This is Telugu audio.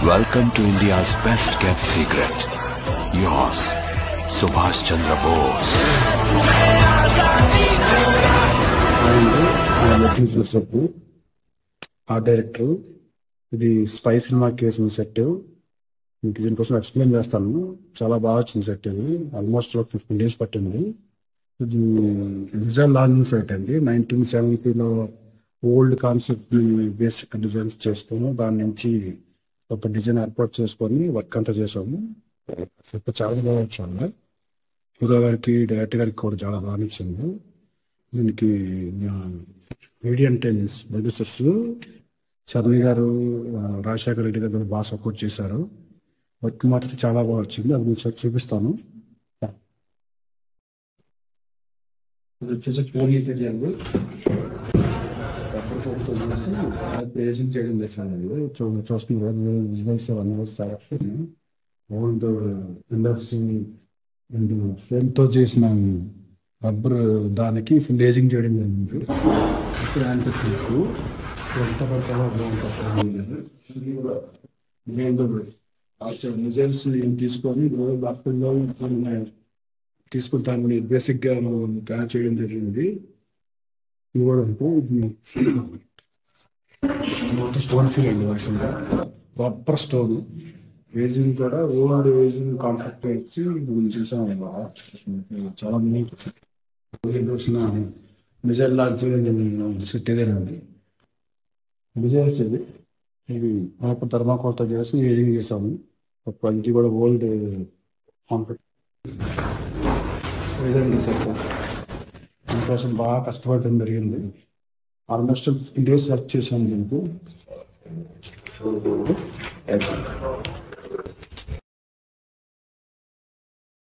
Welcome to India's best kept secret. Yours, Subhash Chandra Bose. చెప్పు ఆర్ట్ డైరెక్టర్. ఇది స్పై సినిమాకి వేసిన సెట్. మీకు దీనికోసం ఎక్స్ప్లెయిన్ చేస్తాను. చాలా బాగా వచ్చింది సెట్. ఇది ఆల్మోస్ట్ 15 days పట్టింది. ఇది డిజైన్ లాంచింగ్ సైట్ అండి. 1970లో ఓల్డ్ కాన్సెప్ట్ బేసిక్ డిజైన్స్ చేసుకుని దాని నుంచి ఒక డిజైన్ ఏర్పాటు చేసుకొని వర్క్ అంతా చేసాము. సెట్ చాలా బాగా వచ్చింది. హీరో గారికి డైరెక్టర్ గారికి కూడా చాలా బాగా నచ్చింది. దీనికి మీడియం టైమ్స్ ప్రొడ్యూసర్స్ చరణ్ గారు, రాజశేఖర రెడ్డి గారు బాగా సపోర్ట్ చేశారు. వర్క్ మాత్రం చాలా బాగా వచ్చింది. అది మీకు చూపిస్తాను. ఇది వచ్చేసి పేజింగ్ చేయడం తెచ్చాను. చూస్తున్నారు బిజినెస్ ఓల్డ్ ఇండస్ట్రీ ఫ్రేమ్ తో చేసిన రబ్బర్ దానికి ఫిలేజింగ్ చేయడం జరిగింది. డిజైన్స్ తీసుకొని తీసుకుని దాన్ని బేసిక్ గా తయారు చేయడం జరిగింది. ఇవ్వడంతో మొత్తం స్టోన్ ఫీల్ అండి. యాక్చువల్గా ప్రాపర్ స్టోన్ ఏజింగ్ కూడా ఓల్డ్ ఏజింగ్ కాన్సెప్ట్ వచ్చి చేసాం. చాలా నీట్ చూసిన డిజైన్ లాంటి సెట్ ఇదేనండి. డిజైన్స్ ఇది ప్రాపర్ ధర్మాకోల్తో చేసి ఏజింగ్ చేసాము. క్వాలిటీ కూడా ఓల్డ్ కాన్సెప్ట్ ఏదండి సెట్. దీనికోసం బాగా కష్టపడడం జరిగింది. ఆల్మోస్ట్ 15 days వర్క్ చేశాను దీనికి.